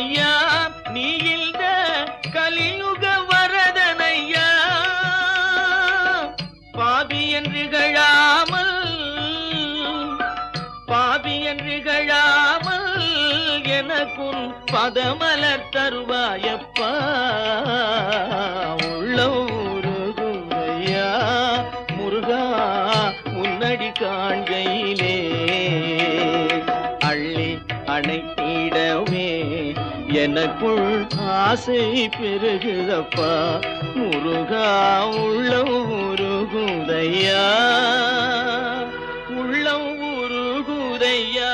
ஐயா நீ இந்த கலியுக வரதனையா பாவி என்று கழாமல் எனக்குன் பதமலர் தருவாயப்பா உள்ளூருகுதையா முருகா முன்னடி காண்கையிலே அள்ளி அணைத்திடவே எனக்குள் ஆசை பெருகுதப்பா முருகா உள்ளம் உருகுதையா உள்ளம் உருகுதையா